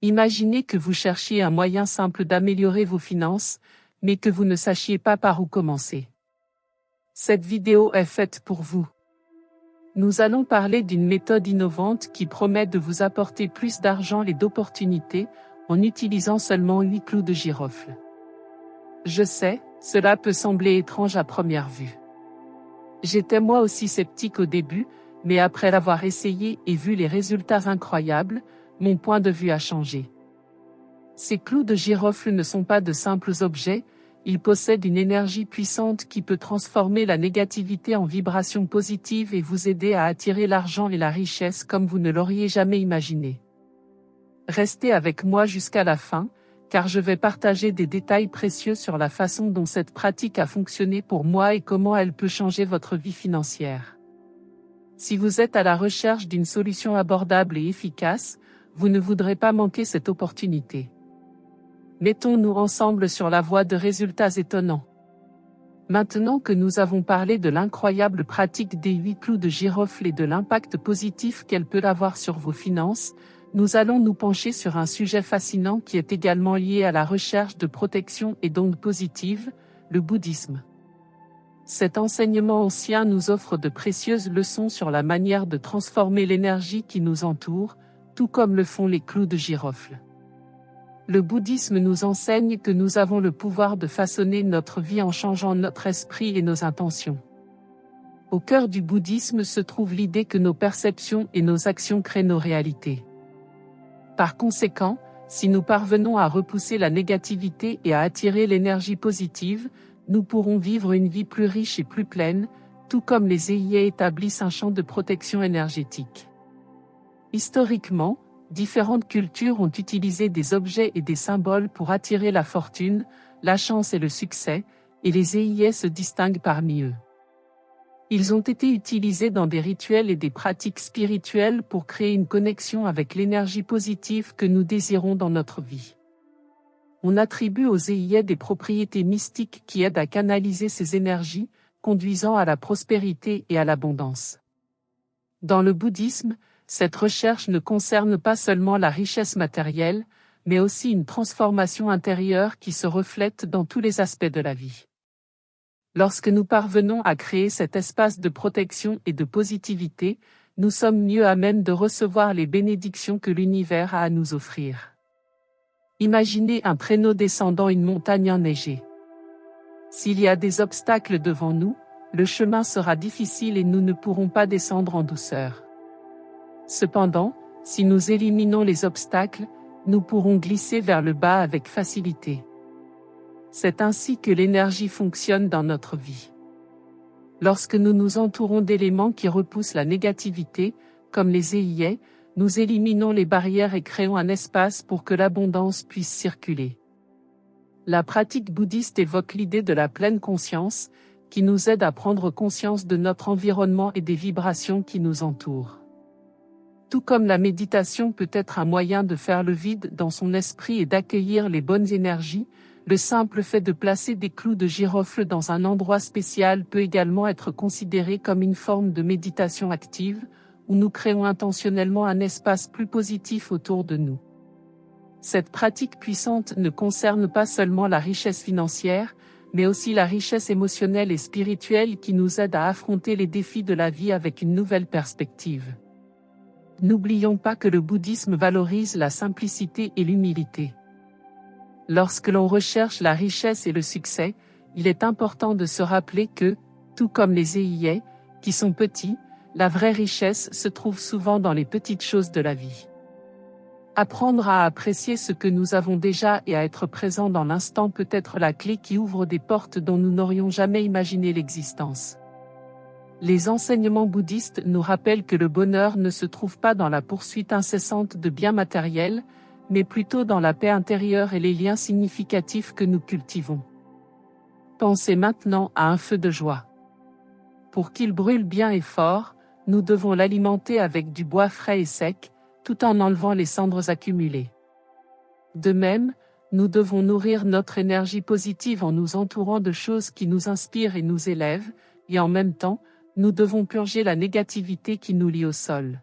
Imaginez que vous cherchiez un moyen simple d'améliorer vos finances, mais que vous ne sachiez pas par où commencer. Cette vidéo est faite pour vous. Nous allons parler d'une méthode innovante qui promet de vous apporter plus d'argent et d'opportunités, en utilisant seulement 8 clous de girofle. Je sais, cela peut sembler étrange à première vue. J'étais moi aussi sceptique au début, mais après l'avoir essayé et vu les résultats incroyables, mon point de vue a changé. Ces clous de girofle ne sont pas de simples objets, ils possèdent une énergie puissante qui peut transformer la négativité en vibration positive et vous aider à attirer l'argent et la richesse comme vous ne l'auriez jamais imaginé. Restez avec moi jusqu'à la fin, car je vais partager des détails précieux sur la façon dont cette pratique a fonctionné pour moi et comment elle peut changer votre vie financière. Si vous êtes à la recherche d'une solution abordable et efficace, vous ne voudrez pas manquer cette opportunité. Mettons-nous ensemble sur la voie de résultats étonnants. Maintenant que nous avons parlé de l'incroyable pratique des 8 clous de girofle et de l'impact positif qu'elle peut avoir sur vos finances, nous allons nous pencher sur un sujet fascinant qui est également lié à la recherche de protection et d'ondes positives, le bouddhisme. Cet enseignement ancien nous offre de précieuses leçons sur la manière de transformer l'énergie qui nous entoure, tout comme le font les clous de girofle. Le bouddhisme nous enseigne que nous avons le pouvoir de façonner notre vie en changeant notre esprit et nos intentions. Au cœur du bouddhisme se trouve l'idée que nos perceptions et nos actions créent nos réalités. Par conséquent, si nous parvenons à repousser la négativité et à attirer l'énergie positive, nous pourrons vivre une vie plus riche et plus pleine, tout comme les EIA établissent un champ de protection énergétique. Historiquement, différentes cultures ont utilisé des objets et des symboles pour attirer la fortune, la chance et le succès, et les EIA se distinguent parmi eux. Ils ont été utilisés dans des rituels et des pratiques spirituelles pour créer une connexion avec l'énergie positive que nous désirons dans notre vie. On attribue aux EIA des propriétés mystiques qui aident à canaliser ces énergies, conduisant à la prospérité et à l'abondance. Dans le bouddhisme, cette recherche ne concerne pas seulement la richesse matérielle, mais aussi une transformation intérieure qui se reflète dans tous les aspects de la vie. Lorsque nous parvenons à créer cet espace de protection et de positivité, nous sommes mieux à même de recevoir les bénédictions que l'univers a à nous offrir. Imaginez un traîneau descendant une montagne enneigée. S'il y a des obstacles devant nous, le chemin sera difficile et nous ne pourrons pas descendre en douceur. Cependant, si nous éliminons les obstacles, nous pourrons glisser vers le bas avec facilité. C'est ainsi que l'énergie fonctionne dans notre vie. Lorsque nous nous entourons d'éléments qui repoussent la négativité, comme les EIA, nous éliminons les barrières et créons un espace pour que l'abondance puisse circuler. La pratique bouddhiste évoque l'idée de la pleine conscience, qui nous aide à prendre conscience de notre environnement et des vibrations qui nous entourent. Tout comme la méditation peut être un moyen de faire le vide dans son esprit et d'accueillir les bonnes énergies, le simple fait de placer des clous de girofle dans un endroit spécial peut également être considéré comme une forme de méditation active, où nous créons intentionnellement un espace plus positif autour de nous. Cette pratique puissante ne concerne pas seulement la richesse financière, mais aussi la richesse émotionnelle et spirituelle qui nous aide à affronter les défis de la vie avec une nouvelle perspective. N'oublions pas que le bouddhisme valorise la simplicité et l'humilité. Lorsque l'on recherche la richesse et le succès, il est important de se rappeler que, tout comme les EIA, qui sont petits, la vraie richesse se trouve souvent dans les petites choses de la vie. Apprendre à apprécier ce que nous avons déjà et à être présent dans l'instant peut être la clé qui ouvre des portes dont nous n'aurions jamais imaginé l'existence. Les enseignements bouddhistes nous rappellent que le bonheur ne se trouve pas dans la poursuite incessante de biens matériels, mais plutôt dans la paix intérieure et les liens significatifs que nous cultivons. Pensez maintenant à un feu de joie. Pour qu'il brûle bien et fort, nous devons l'alimenter avec du bois frais et sec, tout en enlevant les cendres accumulées. De même, nous devons nourrir notre énergie positive en nous entourant de choses qui nous inspirent et nous élèvent, et en même temps, nous devons purger la négativité qui nous lie au sol.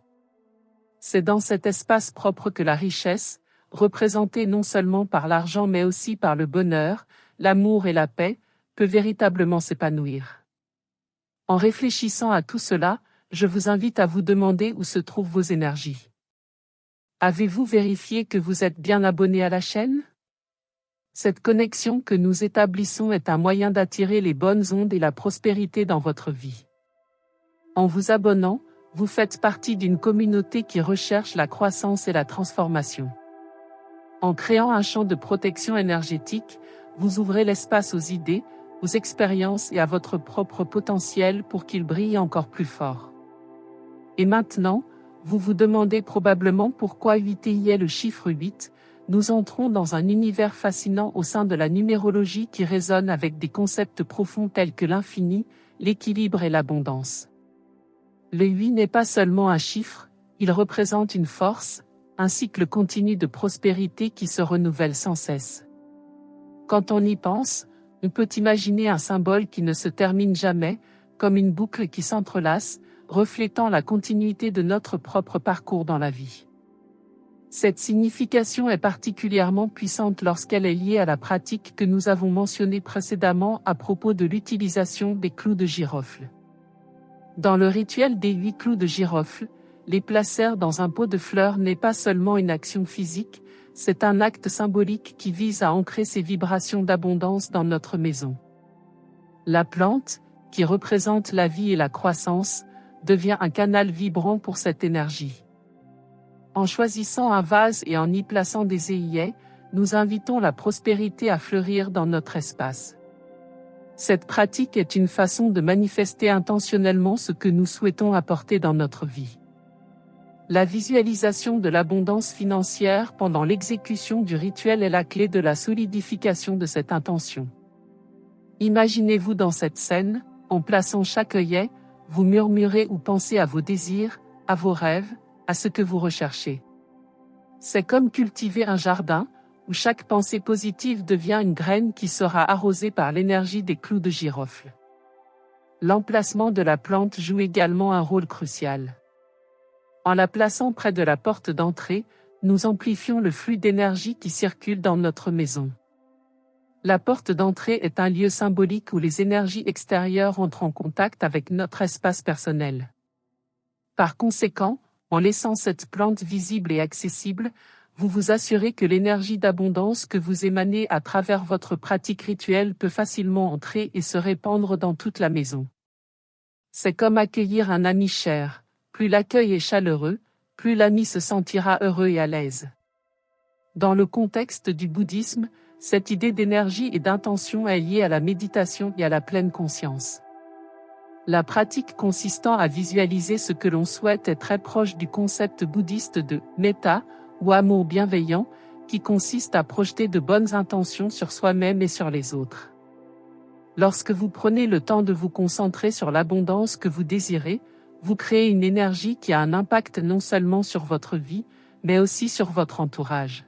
C'est dans cet espace propre que la richesse, représentée non seulement par l'argent mais aussi par le bonheur, l'amour et la paix, peut véritablement s'épanouir. En réfléchissant à tout cela, je vous invite à vous demander où se trouvent vos énergies. Avez-vous vérifié que vous êtes bien abonné à la chaîne? Cette connexion que nous établissons est un moyen d'attirer les bonnes ondes et la prospérité dans votre vie. En vous abonnant, vous faites partie d'une communauté qui recherche la croissance et la transformation. En créant un champ de protection énergétique, vous ouvrez l'espace aux idées, aux expériences et à votre propre potentiel pour qu'il brille encore plus fort. Et maintenant, vous vous demandez probablement pourquoi 8 est le chiffre 8, nous entrons dans un univers fascinant au sein de la numérologie qui résonne avec des concepts profonds tels que l'infini, l'équilibre et l'abondance. Le 8 n'est pas seulement un chiffre, il représente une force, un cycle continu de prospérité qui se renouvelle sans cesse. Quand on y pense, on peut imaginer un symbole qui ne se termine jamais, comme une boucle qui s'entrelace, reflétant la continuité de notre propre parcours dans la vie. Cette signification est particulièrement puissante lorsqu'elle est liée à la pratique que nous avons mentionnée précédemment à propos de l'utilisation des clous de girofle. Dans le rituel des 8 clous de girofle, les placer dans un pot de fleurs n'est pas seulement une action physique, c'est un acte symbolique qui vise à ancrer ces vibrations d'abondance dans notre maison. La plante, qui représente la vie et la croissance, devient un canal vibrant pour cette énergie. En choisissant un vase et en y plaçant des œillets, nous invitons la prospérité à fleurir dans notre espace. Cette pratique est une façon de manifester intentionnellement ce que nous souhaitons apporter dans notre vie. La visualisation de l'abondance financière pendant l'exécution du rituel est la clé de la solidification de cette intention. Imaginez-vous dans cette scène, en plaçant chaque œillet, vous murmurez ou pensez à vos désirs, à vos rêves, à ce que vous recherchez. C'est comme cultiver un jardin, où chaque pensée positive devient une graine qui sera arrosée par l'énergie des clous de girofle. L'emplacement de la plante joue également un rôle crucial. En la plaçant près de la porte d'entrée, nous amplifions le flux d'énergie qui circule dans notre maison. La porte d'entrée est un lieu symbolique où les énergies extérieures entrent en contact avec notre espace personnel. Par conséquent, en laissant cette plante visible et accessible, vous vous assurez que l'énergie d'abondance que vous émanez à travers votre pratique rituelle peut facilement entrer et se répandre dans toute la maison. C'est comme accueillir un ami cher. Plus l'accueil est chaleureux, plus l'ami se sentira heureux et à l'aise. Dans le contexte du bouddhisme, cette idée d'énergie et d'intention est liée à la méditation et à la pleine conscience. La pratique consistant à visualiser ce que l'on souhaite est très proche du concept bouddhiste de metta, ou amour bienveillant, qui consiste à projeter de bonnes intentions sur soi-même et sur les autres. Lorsque vous prenez le temps de vous concentrer sur l'abondance que vous désirez, vous créez une énergie qui a un impact non seulement sur votre vie, mais aussi sur votre entourage.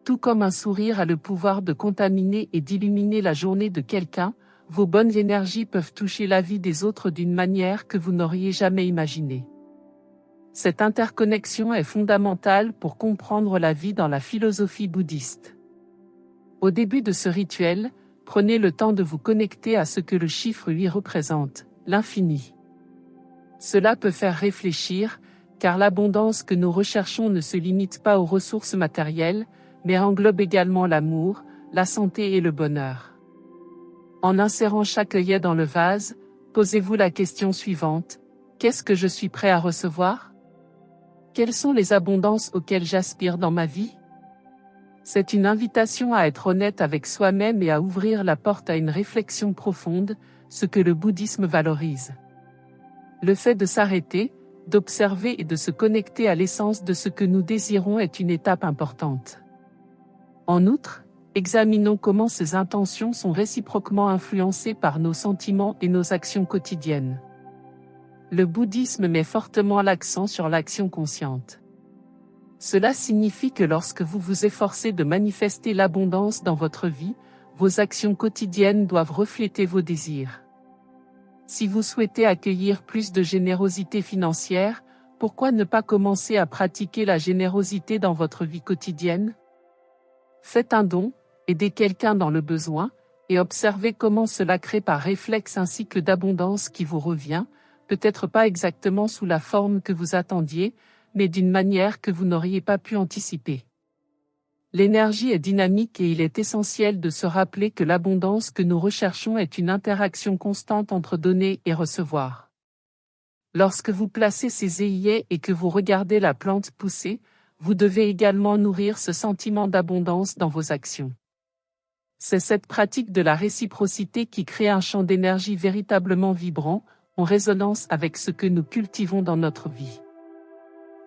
Tout comme un sourire a le pouvoir de contaminer et d'illuminer la journée de quelqu'un, vos bonnes énergies peuvent toucher la vie des autres d'une manière que vous n'auriez jamais imaginée. Cette interconnexion est fondamentale pour comprendre la vie dans la philosophie bouddhiste. Au début de ce rituel, prenez le temps de vous connecter à ce que le chiffre 8 représente, l'infini. Cela peut faire réfléchir, car l'abondance que nous recherchons ne se limite pas aux ressources matérielles, mais englobe également l'amour, la santé et le bonheur. En insérant chaque œillet dans le vase, posez-vous la question suivante: qu'est-ce que je suis prêt à recevoir? Quelles sont les abondances auxquelles j'aspire dans ma vie? C'est une invitation à être honnête avec soi-même et à ouvrir la porte à une réflexion profonde, ce que le bouddhisme valorise. Le fait de s'arrêter, d'observer et de se connecter à l'essence de ce que nous désirons est une étape importante. En outre, examinons comment ces intentions sont réciproquement influencées par nos sentiments et nos actions quotidiennes. Le bouddhisme met fortement l'accent sur l'action consciente. Cela signifie que lorsque vous vous efforcez de manifester l'abondance dans votre vie, vos actions quotidiennes doivent refléter vos désirs. Si vous souhaitez accueillir plus de générosité financière, Pourquoi ne pas commencer à pratiquer la générosité dans votre vie quotidienne? Faites un don, aidez quelqu'un dans le besoin, et observez comment cela crée par réflexe un cycle d'abondance qui vous revient, peut-être pas exactement sous la forme que vous attendiez, mais d'une manière que vous n'auriez pas pu anticiper. L'énergie est dynamique et il est essentiel de se rappeler que l'abondance que nous recherchons est une interaction constante entre donner et recevoir. Lorsque vous placez ces œillets et que vous regardez la plante pousser, vous devez également nourrir ce sentiment d'abondance dans vos actions. C'est cette pratique de la réciprocité qui crée un champ d'énergie véritablement vibrant, en résonance avec ce que nous cultivons dans notre vie.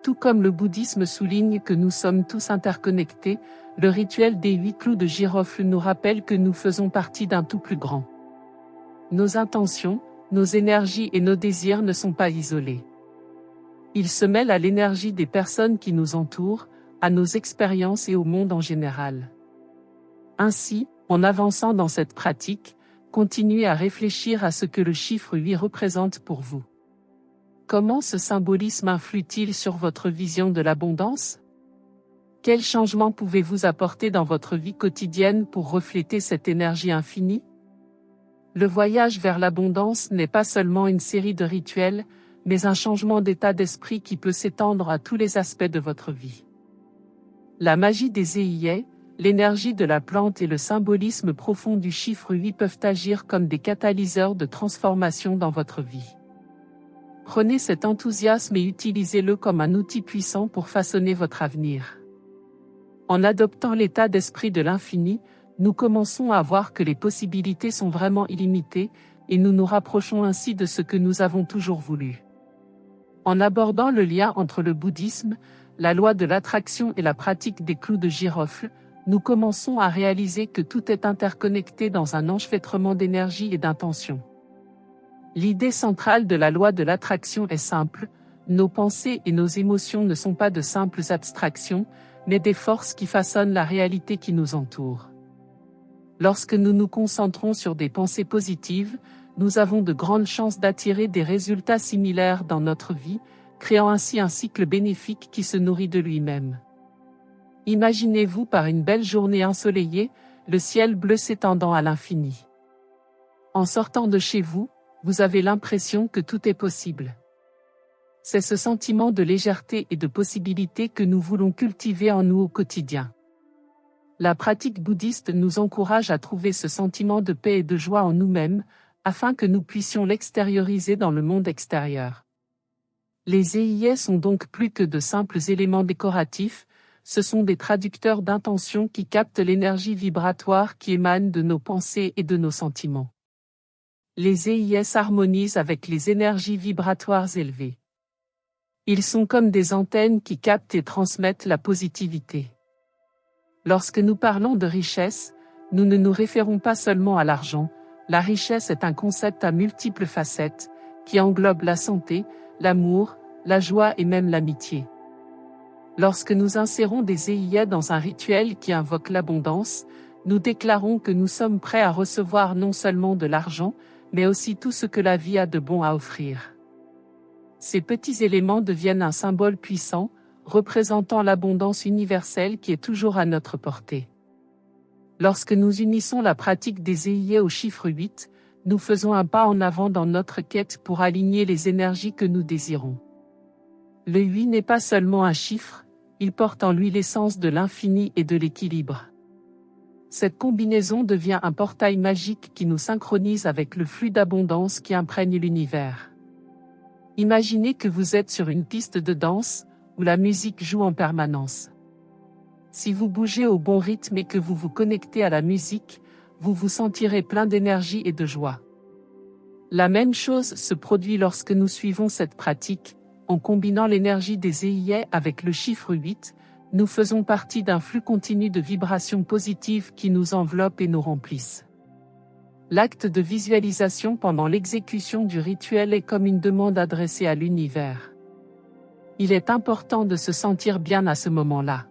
Tout comme le bouddhisme souligne que nous sommes tous interconnectés, le rituel des 8 clous de girofle nous rappelle que nous faisons partie d'un tout plus grand. Nos intentions, nos énergies et nos désirs ne sont pas isolés. Ils se mêlent à l'énergie des personnes qui nous entourent, à nos expériences et au monde en général. Ainsi, en avançant dans cette pratique, continuez à réfléchir à ce que le chiffre 8 représente pour vous. Comment ce symbolisme influe-t-il sur votre vision de l'abondance? Quels changements pouvez-vous apporter dans votre vie quotidienne pour refléter cette énergie infinie? Le voyage vers l'abondance n'est pas seulement une série de rituels, mais un changement d'état d'esprit qui peut s'étendre à tous les aspects de votre vie. La magie des œillets, l'énergie de la plante et le symbolisme profond du chiffre 8 peuvent agir comme des catalyseurs de transformation dans votre vie. Prenez cet enthousiasme et utilisez-le comme un outil puissant pour façonner votre avenir. En adoptant l'état d'esprit de l'infini, nous commençons à voir que les possibilités sont vraiment illimitées, et nous nous rapprochons ainsi de ce que nous avons toujours voulu. En abordant le lien entre le bouddhisme, la loi de l'attraction et la pratique des clous de girofle, nous commençons à réaliser que tout est interconnecté dans un enchevêtrement d'énergie et d'intention. L'idée centrale de la loi de l'attraction est simple, nos pensées et nos émotions ne sont pas de simples abstractions, mais des forces qui façonnent la réalité qui nous entoure. Lorsque nous nous concentrons sur des pensées positives, nous avons de grandes chances d'attirer des résultats similaires dans notre vie, créant ainsi un cycle bénéfique qui se nourrit de lui-même. Imaginez-vous par une belle journée ensoleillée, le ciel bleu s'étendant à l'infini. En sortant de chez vous, vous avez l'impression que tout est possible. C'est ce sentiment de légèreté et de possibilité que nous voulons cultiver en nous au quotidien. La pratique bouddhiste nous encourage à trouver ce sentiment de paix et de joie en nous-mêmes, afin que nous puissions l'extérioriser dans le monde extérieur. Les œillets sont donc plus que de simples éléments décoratifs, ce sont des traducteurs d'intentions qui captent l'énergie vibratoire qui émane de nos pensées et de nos sentiments. Les œillets s'harmonisent avec les énergies vibratoires élevées. Ils sont comme des antennes qui captent et transmettent la positivité. Lorsque nous parlons de richesse, nous ne nous référons pas seulement à l'argent, la richesse est un concept à multiples facettes, qui englobe la santé, l'amour, la joie et même l'amitié. Lorsque nous insérons des œillets dans un rituel qui invoque l'abondance, nous déclarons que nous sommes prêts à recevoir non seulement de l'argent, mais aussi tout ce que la vie a de bon à offrir. Ces petits éléments deviennent un symbole puissant, représentant l'abondance universelle qui est toujours à notre portée. Lorsque nous unissons la pratique des œillets au chiffre 8, nous faisons un pas en avant dans notre quête pour aligner les énergies que nous désirons. Le 8 n'est pas seulement un chiffre, il porte en lui l'essence de l'infini et de l'équilibre. Cette combinaison devient un portail magique qui nous synchronise avec le flux d'abondance qui imprègne l'univers. Imaginez que vous êtes sur une piste de danse, où la musique joue en permanence. Si vous bougez au bon rythme et que vous vous connectez à la musique, vous vous sentirez plein d'énergie et de joie. La même chose se produit lorsque nous suivons cette pratique, en combinant l'énergie des œillets avec le chiffre 8, nous faisons partie d'un flux continu de vibrations positives qui nous enveloppent et nous remplissent. L'acte de visualisation pendant l'exécution du rituel est comme une demande adressée à l'univers. Il est important de se sentir bien à ce moment-là.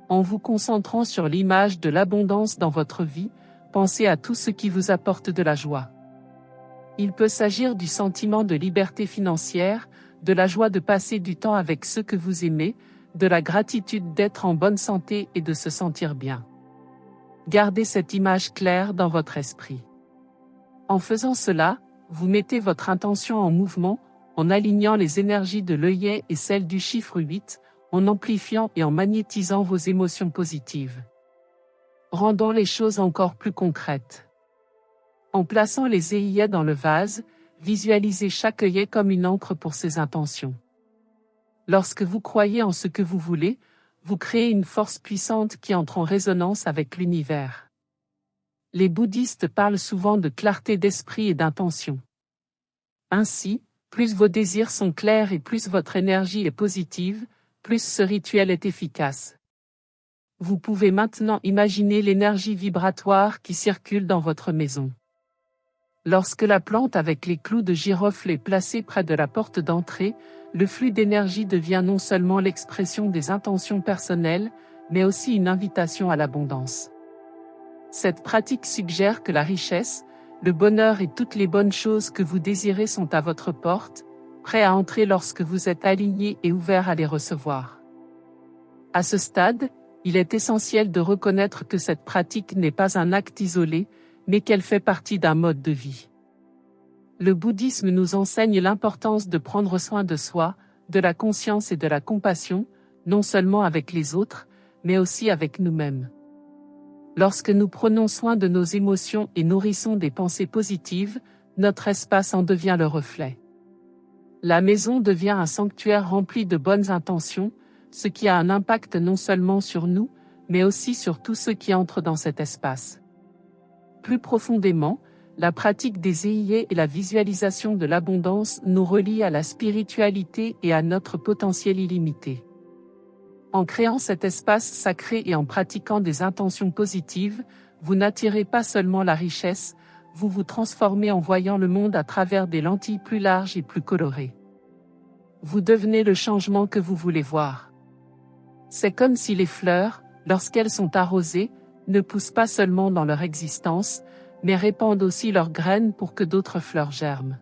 En vous concentrant sur l'image de l'abondance dans votre vie, pensez à tout ce qui vous apporte de la joie. Il peut s'agir du sentiment de liberté financière, de la joie de passer du temps avec ceux que vous aimez, de la gratitude d'être en bonne santé et de se sentir bien. Gardez cette image claire dans votre esprit. En faisant cela, vous mettez votre intention en mouvement, en alignant les énergies de l'œillet et celles du chiffre 8, en amplifiant et en magnétisant vos émotions positives. Rendons les choses encore plus concrètes. En plaçant les œillets dans le vase, visualisez chaque œillet comme une encre pour ses intentions. Lorsque vous croyez en ce que vous voulez, vous créez une force puissante qui entre en résonance avec l'univers. Les bouddhistes parlent souvent de clarté d'esprit et d'intention. Ainsi, plus vos désirs sont clairs et plus votre énergie est positive, plus ce rituel est efficace. Vous pouvez maintenant imaginer l'énergie vibratoire qui circule dans votre maison. Lorsque la plante avec les clous de girofle est placée près de la porte d'entrée, le flux d'énergie devient non seulement l'expression des intentions personnelles, mais aussi une invitation à l'abondance. Cette pratique suggère que la richesse, le bonheur et toutes les bonnes choses que vous désirez sont à votre porte, prêts à entrer lorsque vous êtes aligné et ouvert à les recevoir. À ce stade, il est essentiel de reconnaître que cette pratique n'est pas un acte isolé, mais qu'elle fait partie d'un mode de vie. Le bouddhisme nous enseigne l'importance de prendre soin de soi, de la conscience et de la compassion, non seulement avec les autres, mais aussi avec nous-mêmes. Lorsque nous prenons soin de nos émotions et nourrissons des pensées positives, notre espace en devient le reflet. La maison devient un sanctuaire rempli de bonnes intentions, ce qui a un impact non seulement sur nous, mais aussi sur tous ceux qui entrent dans cet espace. Plus profondément, la pratique des œillets et la visualisation de l'abondance nous relient à la spiritualité et à notre potentiel illimité. En créant cet espace sacré et en pratiquant des intentions positives, vous n'attirez pas seulement la richesse, vous vous transformez en voyant le monde à travers des lentilles plus larges et plus colorées. Vous devenez le changement que vous voulez voir. C'est comme si les fleurs, lorsqu'elles sont arrosées, ne poussent pas seulement dans leur existence, mais répandent aussi leurs graines pour que d'autres fleurs germent.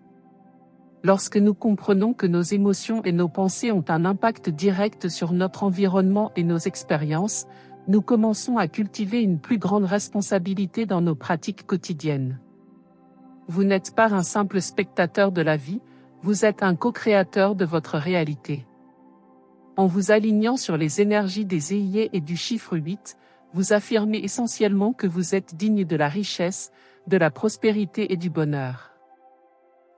Lorsque nous comprenons que nos émotions et nos pensées ont un impact direct sur notre environnement et nos expériences, nous commençons à cultiver une plus grande responsabilité dans nos pratiques quotidiennes. Vous n'êtes pas un simple spectateur de la vie, vous êtes un co-créateur de votre réalité. En vous alignant sur les énergies des œillets et du chiffre 8, vous affirmez essentiellement que vous êtes digne de la richesse, de la prospérité et du bonheur.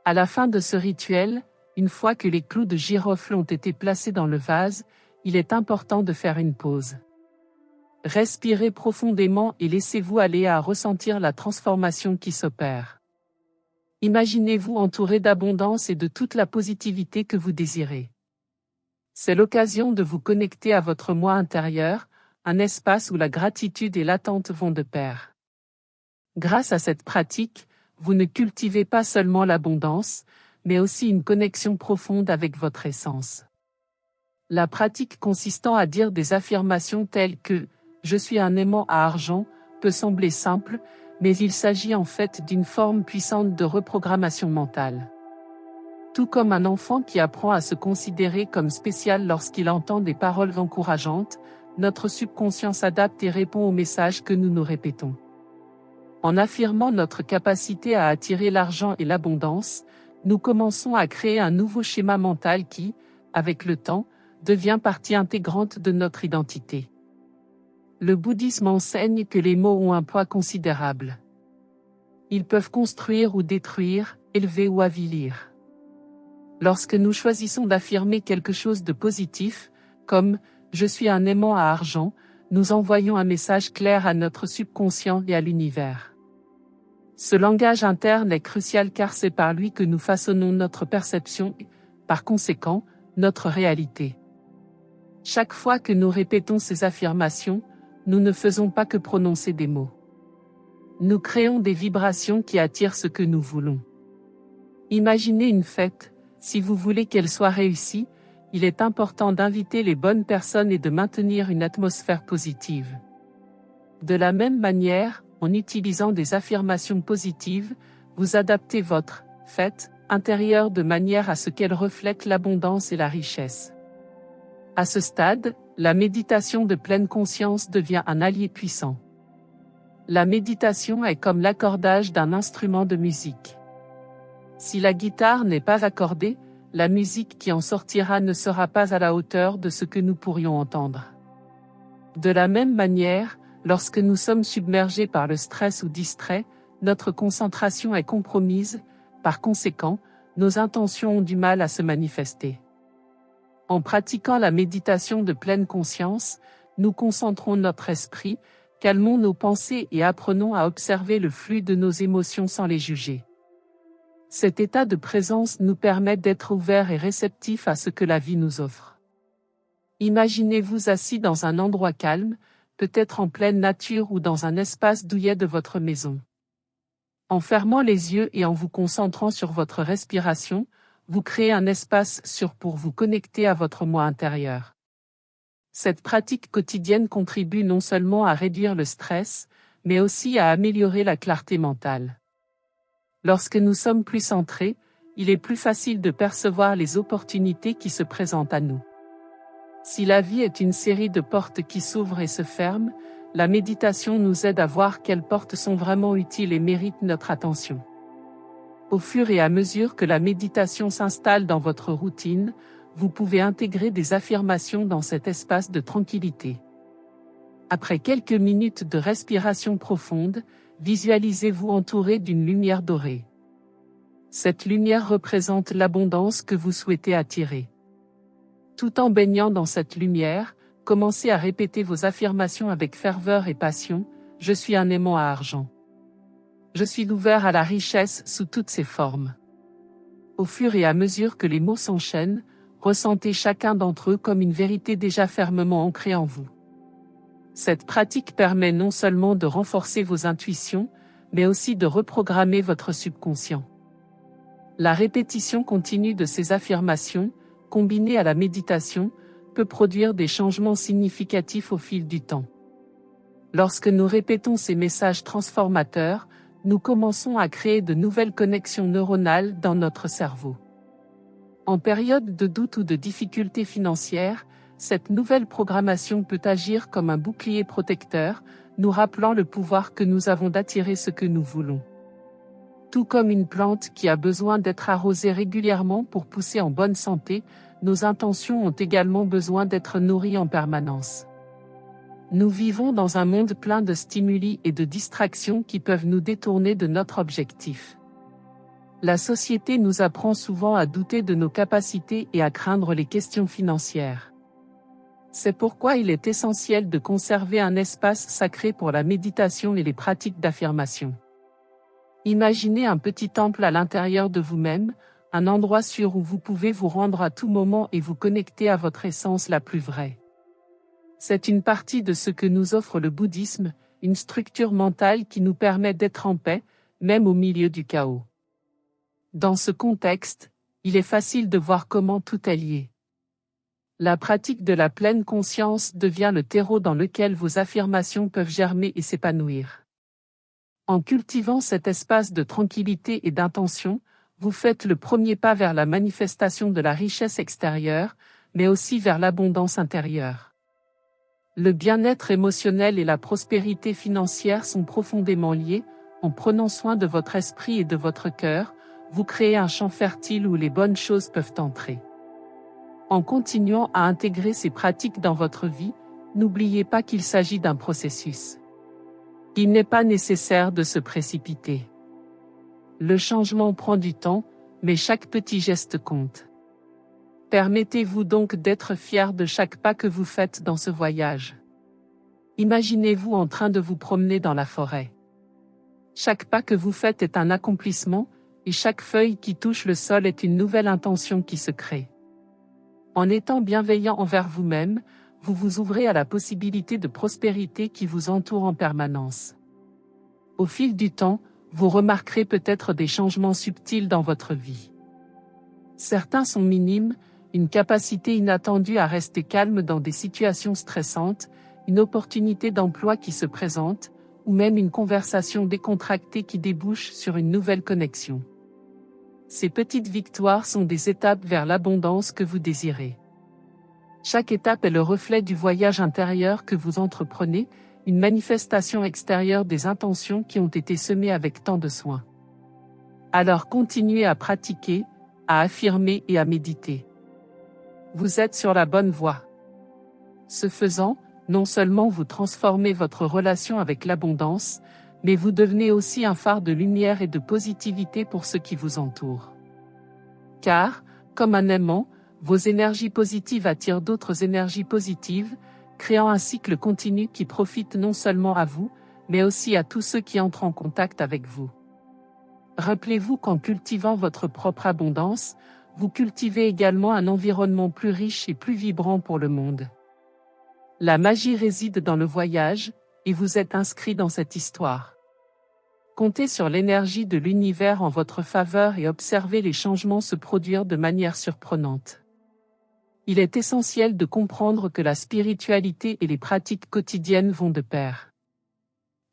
À la fin de ce rituel, une fois que les clous de girofle ont été placés dans le vase, il est important de faire une pause. Respirez profondément et laissez-vous aller à ressentir la transformation qui s'opère. Imaginez-vous entouré d'abondance et de toute la positivité que vous désirez. C'est l'occasion de vous connecter à votre moi intérieur, un espace où la gratitude et l'attente vont de pair. Grâce à cette pratique, vous ne cultivez pas seulement l'abondance, mais aussi une connexion profonde avec votre essence. La pratique consistant à dire des affirmations telles que « Je suis un aimant à argent » peut sembler simple, mais il s'agit en fait d'une forme puissante de reprogrammation mentale. Tout comme un enfant qui apprend à se considérer comme spécial lorsqu'il entend des paroles encourageantes, notre subconscient s'adapte et répond aux messages que nous nous répétons. En affirmant notre capacité à attirer l'argent et l'abondance, nous commençons à créer un nouveau schéma mental qui, avec le temps, devient partie intégrante de notre identité. Le bouddhisme enseigne que les mots ont un poids considérable. Ils peuvent construire ou détruire, élever ou avilir. Lorsque nous choisissons d'affirmer quelque chose de positif, comme « Je suis un aimant à argent », nous envoyons un message clair à notre subconscient et à l'univers. Ce langage interne est crucial car c'est par lui que nous façonnons notre perception et, par conséquent, notre réalité. Chaque fois que nous répétons ces affirmations, nous ne faisons pas que prononcer des mots. Nous créons des vibrations qui attirent ce que nous voulons. Imaginez une fête, si vous voulez qu'elle soit réussie, il est important d'inviter les bonnes personnes et de maintenir une atmosphère positive. De la même manière, en utilisant des affirmations positives, vous adaptez votre fête intérieure de manière à ce qu'elle reflète l'abondance et la richesse. À ce stade, la méditation de pleine conscience devient un allié puissant. La méditation est comme l'accordage d'un instrument de musique. Si la guitare n'est pas accordée, la musique qui en sortira ne sera pas à la hauteur de ce que nous pourrions entendre. De la même manière, lorsque nous sommes submergés par le stress ou distraits, notre concentration est compromise, par conséquent, nos intentions ont du mal à se manifester. En pratiquant la méditation de pleine conscience, nous concentrons notre esprit, calmons nos pensées et apprenons à observer le flux de nos émotions sans les juger. Cet état de présence nous permet d'être ouverts et réceptifs à ce que la vie nous offre. Imaginez-vous assis dans un endroit calme, peut-être en pleine nature ou dans un espace douillet de votre maison. En fermant les yeux et en vous concentrant sur votre respiration, vous créez un espace sûr pour vous connecter à votre moi intérieur. Cette pratique quotidienne contribue non seulement à réduire le stress, mais aussi à améliorer la clarté mentale. Lorsque nous sommes plus centrés, il est plus facile de percevoir les opportunités qui se présentent à nous. Si la vie est une série de portes qui s'ouvrent et se ferment, la méditation nous aide à voir quelles portes sont vraiment utiles et méritent notre attention. Au fur et à mesure que la méditation s'installe dans votre routine, vous pouvez intégrer des affirmations dans cet espace de tranquillité. Après quelques minutes de respiration profonde, visualisez-vous entouré d'une lumière dorée. Cette lumière représente l'abondance que vous souhaitez attirer. Tout en baignant dans cette lumière, commencez à répéter vos affirmations avec ferveur et passion. Je suis un aimant à argent. Je suis ouvert à la richesse sous toutes ses formes. Au fur et à mesure que les mots s'enchaînent, ressentez chacun d'entre eux comme une vérité déjà fermement ancrée en vous. Cette pratique permet non seulement de renforcer vos intuitions, mais aussi de reprogrammer votre subconscient. La répétition continue de ces affirmations, combinée à la méditation, peut produire des changements significatifs au fil du temps. Lorsque nous répétons ces messages transformateurs, nous commençons à créer de nouvelles connexions neuronales dans notre cerveau. En période de doute ou de difficultés financières, cette nouvelle programmation peut agir comme un bouclier protecteur, nous rappelant le pouvoir que nous avons d'attirer ce que nous voulons. Tout comme une plante qui a besoin d'être arrosée régulièrement pour pousser en bonne santé, nos intentions ont également besoin d'être nourries en permanence. Nous vivons dans un monde plein de stimuli et de distractions qui peuvent nous détourner de notre objectif. La société nous apprend souvent à douter de nos capacités et à craindre les questions financières. C'est pourquoi il est essentiel de conserver un espace sacré pour la méditation et les pratiques d'affirmation. Imaginez un petit temple à l'intérieur de vous-même, un endroit sûr où vous pouvez vous rendre à tout moment et vous connecter à votre essence la plus vraie. C'est une partie de ce que nous offre le bouddhisme, une structure mentale qui nous permet d'être en paix, même au milieu du chaos. Dans ce contexte, il est facile de voir comment tout est lié. La pratique de la pleine conscience devient le terreau dans lequel vos affirmations peuvent germer et s'épanouir. En cultivant cet espace de tranquillité et d'intention, vous faites le premier pas vers la manifestation de la richesse extérieure, mais aussi vers l'abondance intérieure. Le bien-être émotionnel et la prospérité financière sont profondément liés. En prenant soin de votre esprit et de votre cœur, vous créez un champ fertile où les bonnes choses peuvent entrer. En continuant à intégrer ces pratiques dans votre vie, n'oubliez pas qu'il s'agit d'un processus. Il n'est pas nécessaire de se précipiter. Le changement prend du temps, mais chaque petit geste compte. Permettez-vous donc d'être fier de chaque pas que vous faites dans ce voyage. Imaginez-vous en train de vous promener dans la forêt. Chaque pas que vous faites est un accomplissement, et chaque feuille qui touche le sol est une nouvelle intention qui se crée. En étant bienveillant envers vous-même, vous vous ouvrez à la possibilité de prospérité qui vous entoure en permanence. Au fil du temps, vous remarquerez peut-être des changements subtils dans votre vie. Certains sont minimes, une capacité inattendue à rester calme dans des situations stressantes, une opportunité d'emploi qui se présente, ou même une conversation décontractée qui débouche sur une nouvelle connexion. Ces petites victoires sont des étapes vers l'abondance que vous désirez. Chaque étape est le reflet du voyage intérieur que vous entreprenez, une manifestation extérieure des intentions qui ont été semées avec tant de soin. Alors continuez à pratiquer, à affirmer et à méditer. Vous êtes sur la bonne voie. Ce faisant, non seulement vous transformez votre relation avec l'abondance, mais vous devenez aussi un phare de lumière et de positivité pour ceux qui vous entourent. Car, comme un aimant, vos énergies positives attirent d'autres énergies positives, créant un cycle continu qui profite non seulement à vous, mais aussi à tous ceux qui entrent en contact avec vous. Rappelez-vous qu'en cultivant votre propre abondance, vous cultivez également un environnement plus riche et plus vibrant pour le monde. La magie réside dans le voyage, et vous êtes inscrit dans cette histoire. Comptez sur l'énergie de l'univers en votre faveur et observez les changements se produire de manière surprenante. Il est essentiel de comprendre que la spiritualité et les pratiques quotidiennes vont de pair.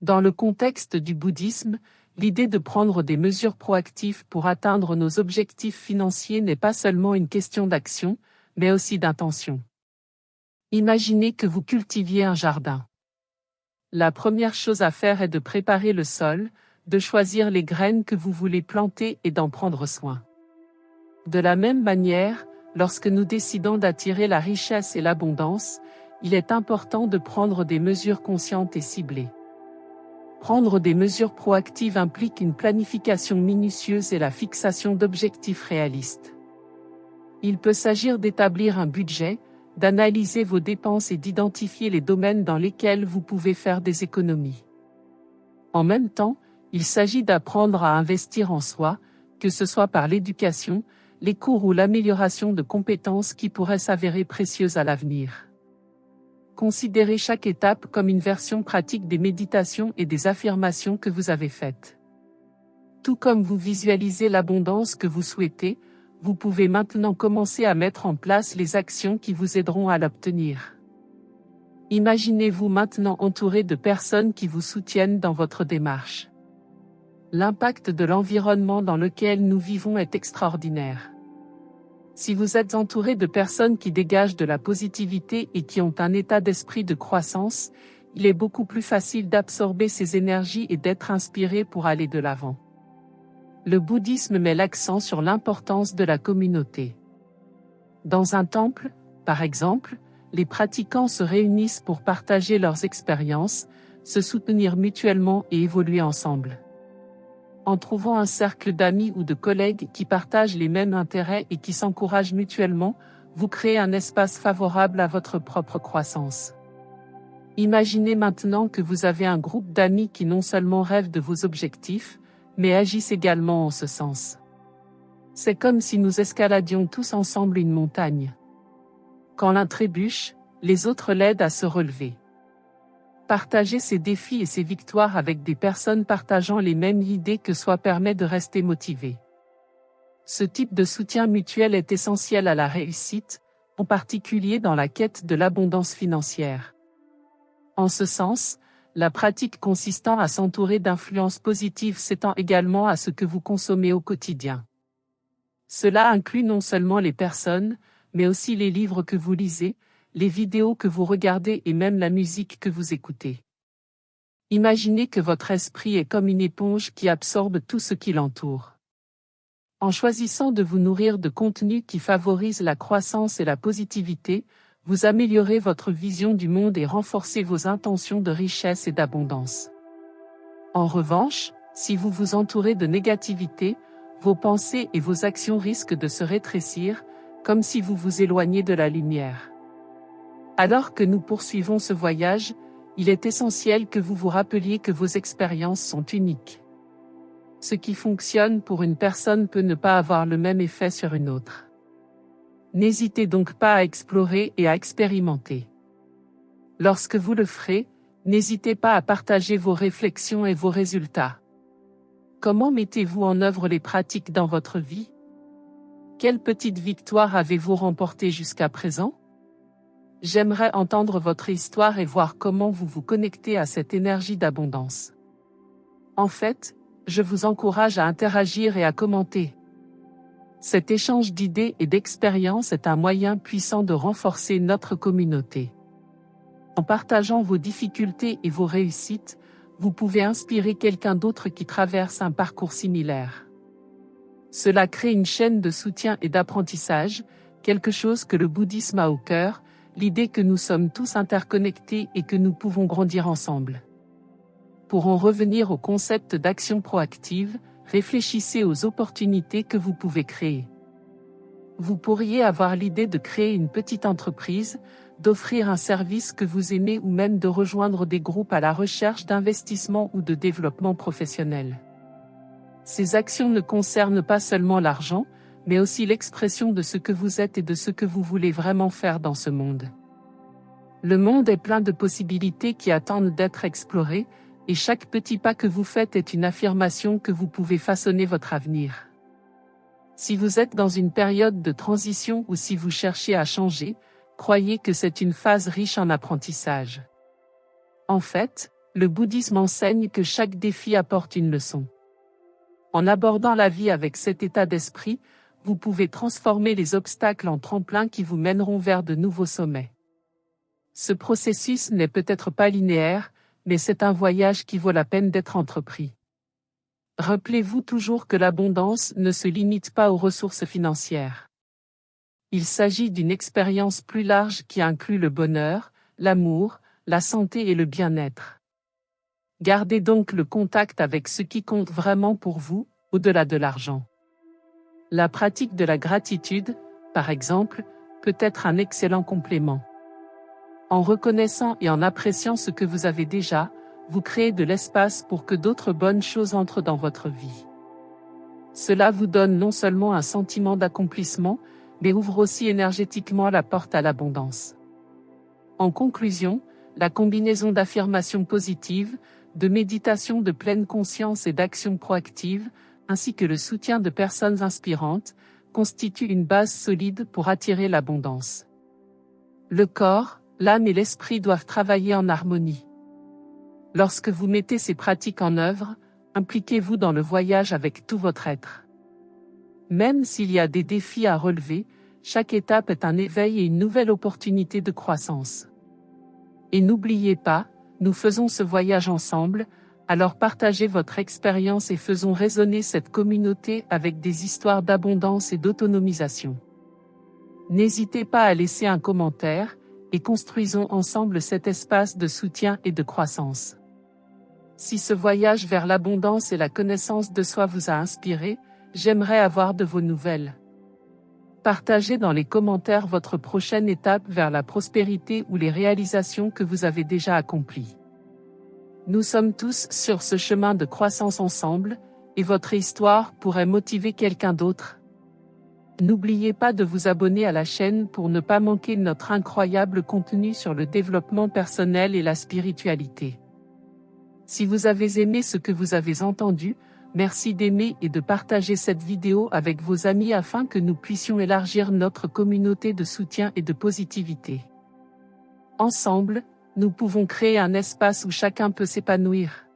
Dans le contexte du bouddhisme, l'idée de prendre des mesures proactives pour atteindre nos objectifs financiers n'est pas seulement une question d'action, mais aussi d'intention. Imaginez que vous cultiviez un jardin. La première chose à faire est de préparer le sol, de choisir les graines que vous voulez planter et d'en prendre soin. De la même manière, lorsque nous décidons d'attirer la richesse et l'abondance, il est important de prendre des mesures conscientes et ciblées. Prendre des mesures proactives implique une planification minutieuse et la fixation d'objectifs réalistes. Il peut s'agir d'établir un budget, d'analyser vos dépenses et d'identifier les domaines dans lesquels vous pouvez faire des économies. En même temps, il s'agit d'apprendre à investir en soi, que ce soit par l'éducation, les cours ou l'amélioration de compétences qui pourraient s'avérer précieuses à l'avenir. Considérez chaque étape comme une version pratique des méditations et des affirmations que vous avez faites. Tout comme vous visualisez l'abondance que vous souhaitez, vous pouvez maintenant commencer à mettre en place les actions qui vous aideront à l'obtenir. Imaginez-vous maintenant entouré de personnes qui vous soutiennent dans votre démarche. L'impact de l'environnement dans lequel nous vivons est extraordinaire. Si vous êtes entouré de personnes qui dégagent de la positivité et qui ont un état d'esprit de croissance, il est beaucoup plus facile d'absorber ces énergies et d'être inspiré pour aller de l'avant. Le bouddhisme met l'accent sur l'importance de la communauté. Dans un temple, par exemple, les pratiquants se réunissent pour partager leurs expériences, se soutenir mutuellement et évoluer ensemble. En trouvant un cercle d'amis ou de collègues qui partagent les mêmes intérêts et qui s'encouragent mutuellement, vous créez un espace favorable à votre propre croissance. Imaginez maintenant que vous avez un groupe d'amis qui non seulement rêvent de vos objectifs, mais agissent également en ce sens. C'est comme si nous escaladions tous ensemble une montagne. Quand l'un trébuche, les autres l'aident à se relever. Partager ses défis et ses victoires avec des personnes partageant les mêmes idées que soi permet de rester motivé. Ce type de soutien mutuel est essentiel à la réussite, en particulier dans la quête de l'abondance financière. En ce sens, la pratique consistant à s'entourer d'influences positives s'étend également à ce que vous consommez au quotidien. Cela inclut non seulement les personnes, mais aussi les livres que vous lisez, les vidéos que vous regardez et même la musique que vous écoutez. Imaginez que votre esprit est comme une éponge qui absorbe tout ce qui l'entoure. En choisissant de vous nourrir de contenus qui favorisent la croissance et la positivité, vous améliorez votre vision du monde et renforcez vos intentions de richesse et d'abondance. En revanche, si vous vous entourez de négativité, vos pensées et vos actions risquent de se rétrécir, comme si vous vous éloigniez de la lumière. Alors que nous poursuivons ce voyage, il est essentiel que vous vous rappeliez que vos expériences sont uniques. Ce qui fonctionne pour une personne peut ne pas avoir le même effet sur une autre. N'hésitez donc pas à explorer et à expérimenter. Lorsque vous le ferez, n'hésitez pas à partager vos réflexions et vos résultats. Comment mettez-vous en œuvre les pratiques dans votre vie? Quelle petite victoire avez-vous remportée jusqu'à présent? J'aimerais entendre votre histoire et voir comment vous vous connectez à cette énergie d'abondance. En fait, je vous encourage à interagir et à commenter. Cet échange d'idées et d'expériences est un moyen puissant de renforcer notre communauté. En partageant vos difficultés et vos réussites, vous pouvez inspirer quelqu'un d'autre qui traverse un parcours similaire. Cela crée une chaîne de soutien et d'apprentissage, quelque chose que le bouddhisme a au cœur, l'idée que nous sommes tous interconnectés et que nous pouvons grandir ensemble. Pour en revenir au concept d'action proactive, réfléchissez aux opportunités que vous pouvez créer. Vous pourriez avoir l'idée de créer une petite entreprise, d'offrir un service que vous aimez ou même de rejoindre des groupes à la recherche d'investissement ou de développement professionnel. Ces actions ne concernent pas seulement l'argent, mais aussi l'expression de ce que vous êtes et de ce que vous voulez vraiment faire dans ce monde. Le monde est plein de possibilités qui attendent d'être explorées, et chaque petit pas que vous faites est une affirmation que vous pouvez façonner votre avenir. Si vous êtes dans une période de transition ou si vous cherchez à changer, croyez que c'est une phase riche en apprentissage. En fait, le bouddhisme enseigne que chaque défi apporte une leçon. En abordant la vie avec cet état d'esprit, vous pouvez transformer les obstacles en tremplins qui vous mèneront vers de nouveaux sommets. Ce processus n'est peut-être pas linéaire, mais c'est un voyage qui vaut la peine d'être entrepris. Rappelez-vous toujours que l'abondance ne se limite pas aux ressources financières. Il s'agit d'une expérience plus large qui inclut le bonheur, l'amour, la santé et le bien-être. Gardez donc le contact avec ce qui compte vraiment pour vous, au-delà de l'argent. La pratique de la gratitude, par exemple, peut être un excellent complément. En reconnaissant et en appréciant ce que vous avez déjà, vous créez de l'espace pour que d'autres bonnes choses entrent dans votre vie. Cela vous donne non seulement un sentiment d'accomplissement, mais ouvre aussi énergétiquement la porte à l'abondance. En conclusion, la combinaison d'affirmations positives, de méditation de pleine conscience et d'actions proactives, ainsi que le soutien de personnes inspirantes, constitue une base solide pour attirer l'abondance. Le corps, l'âme et l'esprit doivent travailler en harmonie. Lorsque vous mettez ces pratiques en œuvre, impliquez-vous dans le voyage avec tout votre être. Même s'il y a des défis à relever, chaque étape est un éveil et une nouvelle opportunité de croissance. Et n'oubliez pas, nous faisons ce voyage ensemble, alors partagez votre expérience et faisons résonner cette communauté avec des histoires d'abondance et d'autonomisation. N'hésitez pas à laisser un commentaire, et construisons ensemble cet espace de soutien et de croissance. Si ce voyage vers l'abondance et la connaissance de soi vous a inspiré, j'aimerais avoir de vos nouvelles. Partagez dans les commentaires votre prochaine étape vers la prospérité ou les réalisations que vous avez déjà accomplies. Nous sommes tous sur ce chemin de croissance ensemble, et votre histoire pourrait motiver quelqu'un d'autre. N'oubliez pas de vous abonner à la chaîne pour ne pas manquer notre incroyable contenu sur le développement personnel et la spiritualité. Si vous avez aimé ce que vous avez entendu, merci d'aimer et de partager cette vidéo avec vos amis afin que nous puissions élargir notre communauté de soutien et de positivité. Ensemble, nous pouvons créer un espace où chacun peut s'épanouir.